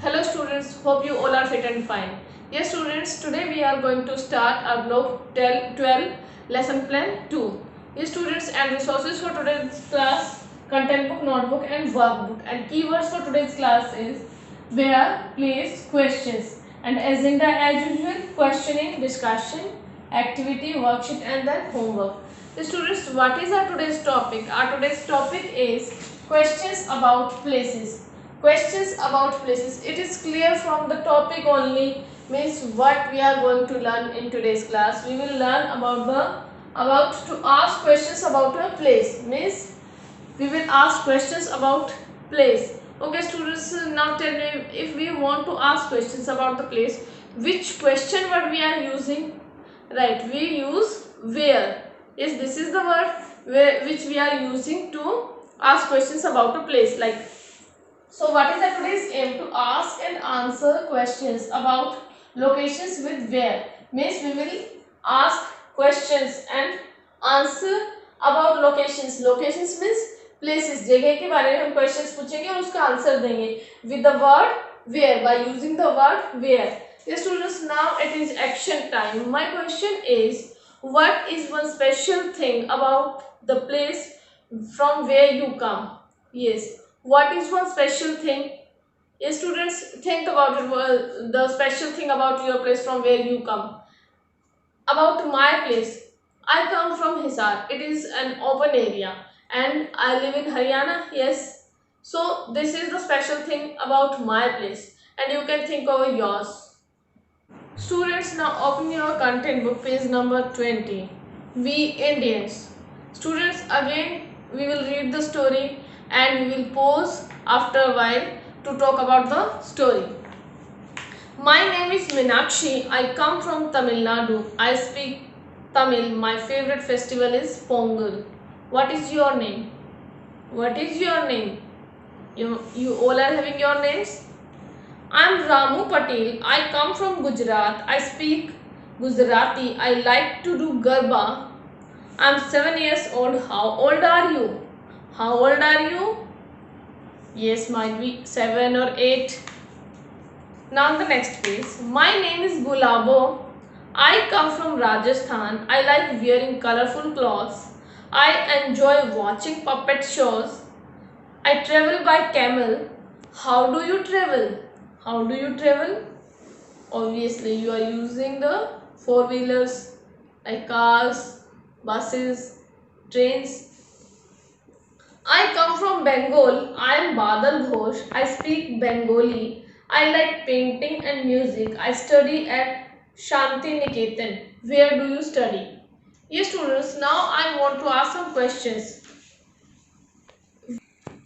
Hello students, hope you all are fit and fine. Yes students, today we are going to start our block 12 lesson plan 2. Yes students, and resources for today's class, content book, notebook and workbook, and keywords for today's class is where, place, questions, and agenda as usual, questioning, discussion, activity, worksheet and then homework. Yes students, what is our today's topic? Our today's topic is questions about places. Questions about places. It is clear from the topic only, means what we are going to learn in today's class. We will learn about to ask questions about a place, means we will ask questions about place. Okay students, now tell me, if we want to ask questions about the place, which question word we are using? Right, we use where. Yes, this is the word where, which we are using to ask questions about a place. Like, so what is the today's aim? To ask and answer questions about locations with where. Means we will ask questions and answer about locations. Locations means places, जगह के बारे में हम questions पूछेंगे और उसका answer देंगे with the word where, by using the word where. Yes students, now it is action time. My question is, what is one special thing about the place from where you come? Yes, what is one special thing? Yes students, think about it. Well, the special thing about your place from where you come. About my place, I come from Hisar. It is an open area and I live in Haryana. Yes, so this is the special thing about my place, and you can think over yours. Students, now open your content book, page number 20. We Indians. Students, again we will read the story and we will pause after a while to talk about the story. My name is Meenakshi. I come from Tamil Nadu. I speak Tamil. My favorite festival is Pongal. What is your name? What is your name? You all are having your names? I am Ramu Patel. I come from Gujarat. I speak Gujarati. I like to do Garba. I am 7 years old. How old are you? How old are you? Yes, might be 7 or 8. Now the next page. My name is Gulabo. I come from Rajasthan. I like wearing colorful clothes. I enjoy watching puppet shows. I travel by camel. How do you travel? How do you travel? Obviously, you are using the four-wheelers like cars, buses, trains. I come from Bengal. I am Badal Ghosh. I speak Bengali. I like painting and music. I study at Shanti Niketan. Where do you study? Yes, students, now I want to ask some questions.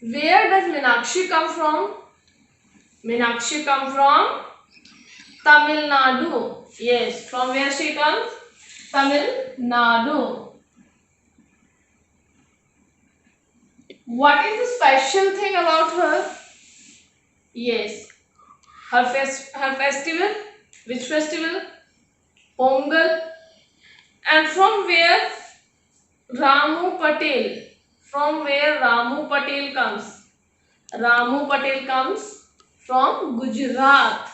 Where does Meenakshi come from? Meenakshi come from Tamil Nadu. Yes, from where she comes? Tamil Nadu. What is the special thing about her? Yes, her festival. Which festival? Pongal. And from where Ramu Patel? From where Ramu Patel comes? Ramu Patel comes from Gujarat.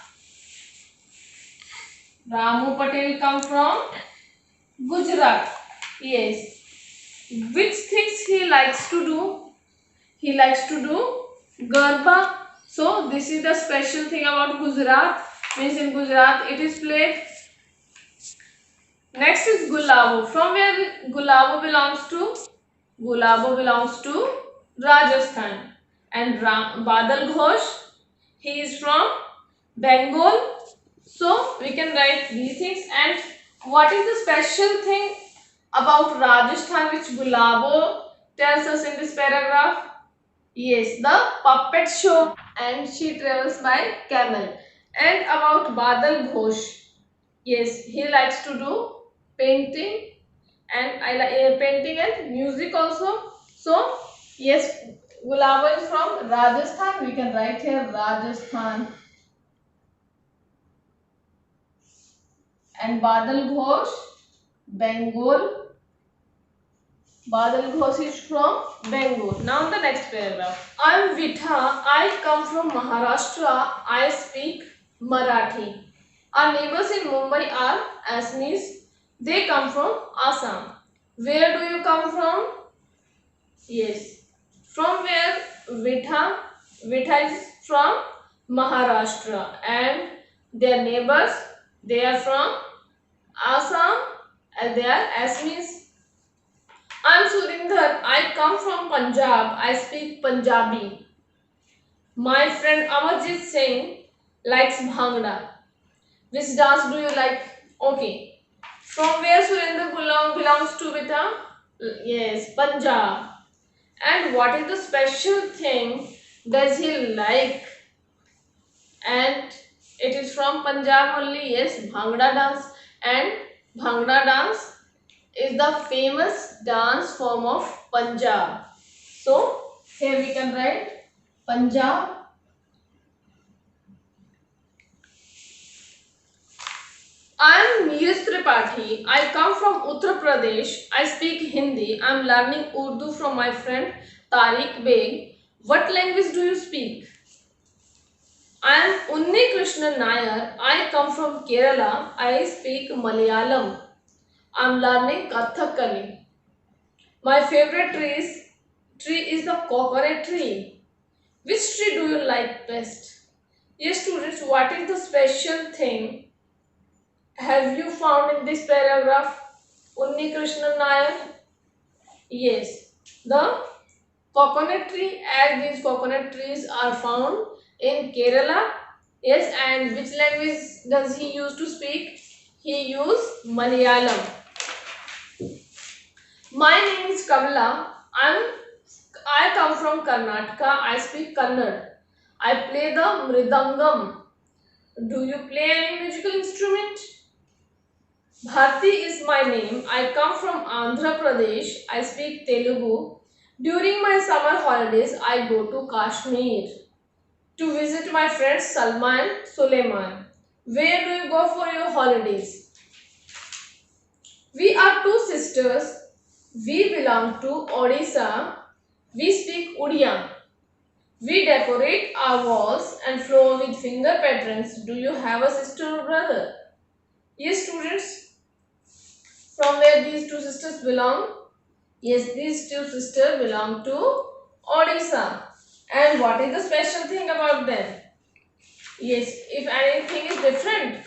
Ramu Patel comes from Gujarat. Yes. Which things he likes to do? He likes to do Garba. So this is the special thing about Gujarat. Means in Gujarat it is played. Next is Gulabo. From where Gulabo belongs to? Gulabo belongs to Rajasthan. And Badal Ghosh, he is from Bengal. So we can write these things. And what is the special thing about Rajasthan which Gulabo tells us in this paragraph? Yes, the puppet show, and she travels by camel. And about Badal Ghosh, yes, he likes to do painting, and I like painting and music also. So yes, Gulabo is from Rajasthan. We can write here Rajasthan. And Badal Ghosh, Bengal. Badal Ghosh is from Bengal. Now the next paragraph. I'm Vitha. I come from Maharashtra. I speak Marathi. Our neighbors in Mumbai are Assamese. They come from Assam. Where do you come from? Yes. From where? Vitha. Vitha is from Maharashtra. And their neighbors, they are from Assam and they are Assamese. I'm Surinder. I come from Punjab. I speak Punjabi. My friend Amarjit Singh likes Bhangra. Which dance do you like? Okay. From where Surinder belongs to beta? Yes, Punjab. And what is the special thing does he like? And it is from Punjab only. Yes, Bhangra dance. And Bhangra dance is the famous dance form of Punjab. So here we can write Punjab. I am Neeraj Tripathi. I come from Uttar Pradesh. I speak Hindi. I am learning Urdu from my friend Tariq Beg. What language do you speak? I am Unni Krishnan Nair. I come from Kerala. I speak Malayalam. I am learning Kathakali. My favorite tree is the coconut tree. Which tree do you like best? Yes, students, what is the special thing have you found in this paragraph? Unni Krishnan Nair? Yes, the coconut tree, as these coconut trees are found in Kerala. Yes, and which language does he use to speak? He used Malayalam. My name is Kamala. I come from Karnataka. I speak Kannada. I play the mridangam. Do you play any musical instrument? Bharti is my name. I come from Andhra Pradesh. I speak Telugu. During my summer holidays, I go to Kashmir to visit my friends Salma and Suleiman. Where do you go for your holidays? We are two sisters. We belong to Odisha. We speak Odia. We decorate our walls and floor with finger patterns. Do you have a sister or brother? Yes, students. From where these two sisters belong? Yes, these two sisters belong to Odisha. And what is the special thing about them? Yes, if anything is different.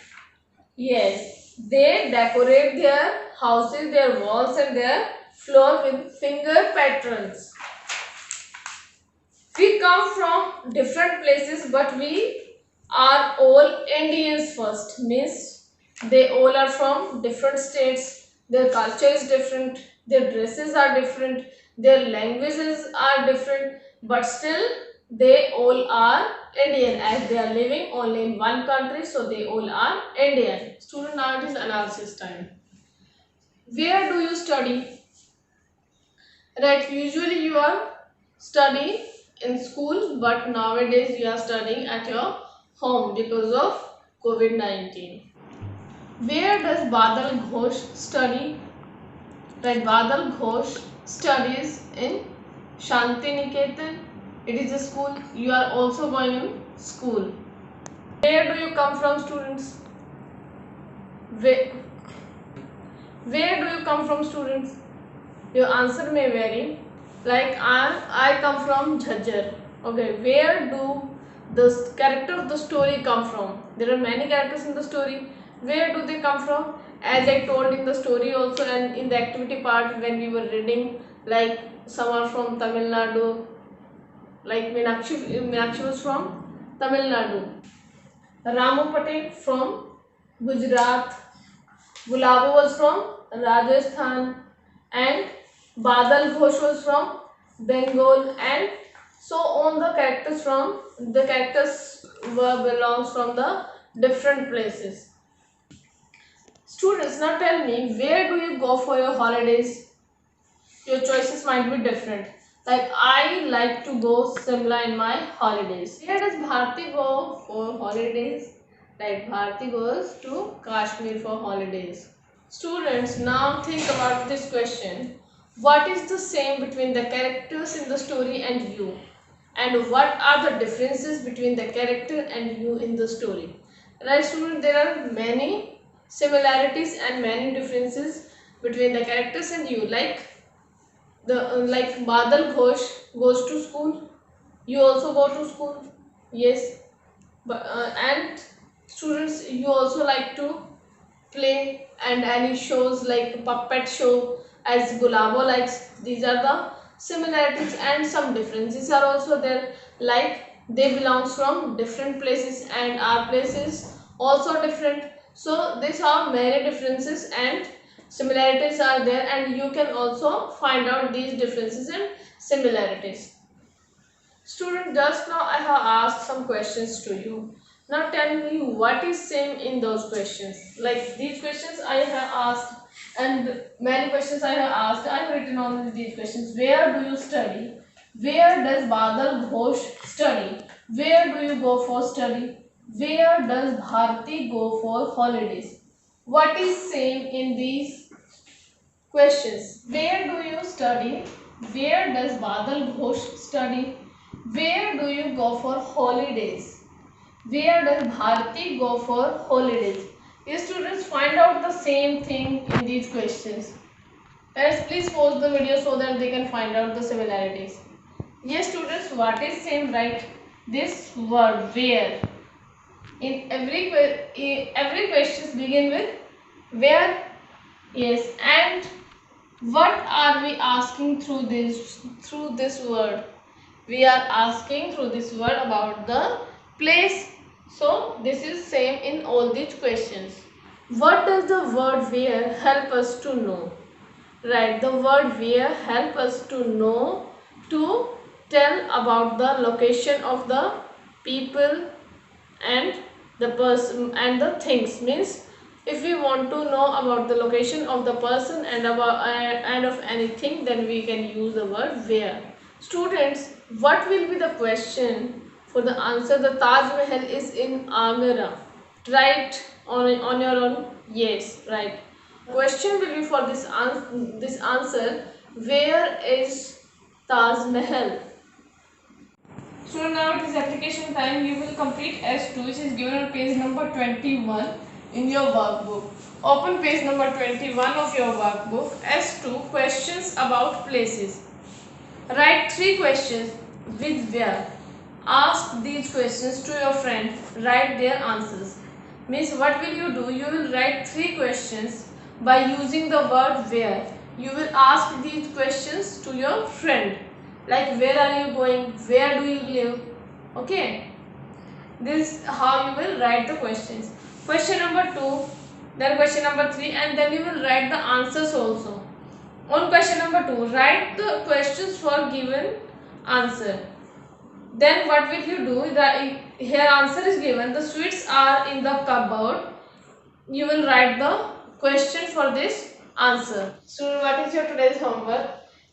Yes, they decorate their houses, their walls and their floor with finger patterns. We come from different places, but we are all Indians first. Means they all are from different states. Their culture is different. Their dresses are different. Their languages are different. But still, they all are Indian as they are living only in one country. So they all are Indian. Student, now it is analysis time. Where do you study? Right, usually you are studying in school, but nowadays you are studying at your home because of COVID-19. Where does Badal Ghosh study? Right, Badal Ghosh studies in Shanti Niketan. It is a school. You are also going in school. Where do you come from, students? Where do you come from, students? Your answer may vary. Like I come from Jhajjar. Okay, where do the character of the story come from? There are many characters in the story. Where do they come from? As I told in the story also and in the activity part when we were reading, like some are from Tamil Nadu, like Meenakshi was from Tamil Nadu. Ramu Patel from Gujarat. Gulabo was from Rajasthan and Badal Ghosh was from Bengal and so on. The characters belongs from the different places. Students, now tell me, where do you go for your holidays? Your choices might be different. Like I like to go Simla in my holidays. Where does Bharti go for holidays? Like Bharti goes to Kashmir for holidays. Students, now think about this question. What is the same between the characters in the story and you? And what are the differences between the character and you in the story? Right, students, there are many similarities and many differences between the characters and you. Like Badal Ghosh goes to school. You also go to school. Yes, and students, you also like to play and any shows like puppet show as Gulabo likes. These are the similarities, and some differences are also there, like they belongs from different places and our places also different. So these are many differences and similarities are there, and you can also find out these differences and similarities. Student, just now I have asked some questions to you. Now tell me what is same in those questions. Like these questions I have asked, and many questions I have asked, I have written on these questions. Where do you study? Where does Badal Ghosh study? Where do you go for study? Where does Bharti go for holidays? What is same in these questions? Where do you study? Where does Badal Ghosh study? Where do you go for holidays? Where does Bharti go for holidays? Yes, students, find out the same thing in these questions. Parents, please pause the video so that they can find out the similarities. Yes, students, what is same, right? This word where. In every questions begin with where. Yes, and what are we asking through this word? We are asking through this word about the place. So this is same in all these questions. What does the word where help us to know? Right, the word where help us to know, to tell about the location of the people and the person and the things. Means if we want to know about the location of the person and of anything, then we can use the word where. Students, what will be the question for the answer? The Taj Mahal is in Agra. Right, on your own? Yes, right. Question will be for this answer. Where is Taj Mahal? So now it is application time. You will complete S2, which is given on page number 21 in your workbook. Open page number 21 of your workbook. S2, questions about places. Write 3 questions with where. Ask these questions to your friend. Write their answers. Means what will you do? You will write 3 questions by using the word where. You will ask these questions to your friend. Like where are you going? Where do you live? Okay. This is how you will write the questions. Question number 2, then question number 3, and then you will write the answers also. On question number 2, write the questions for given answer. Then what will you do? Here answer is given. The sweets are in the cupboard. You will write the question for this answer. So what is your today's homework?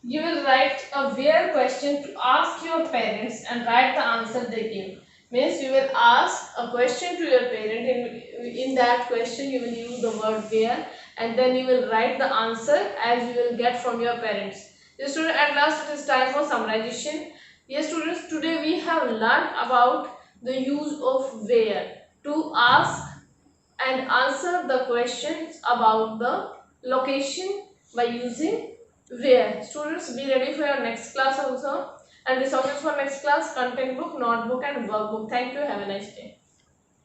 You will write a where question to ask your parents and write the answer they give. Means you will ask a question to your parent. In that question you will use the word where, and then you will write the answer as you will get from your parents. Yes, students, at last it is time for summarization. Yes, students, today we have learned about the use of where to ask and answer the questions about the location by using where. Students, be ready for your next class also, and resources for next class: content book, notebook and workbook. Thank you. Have a nice day.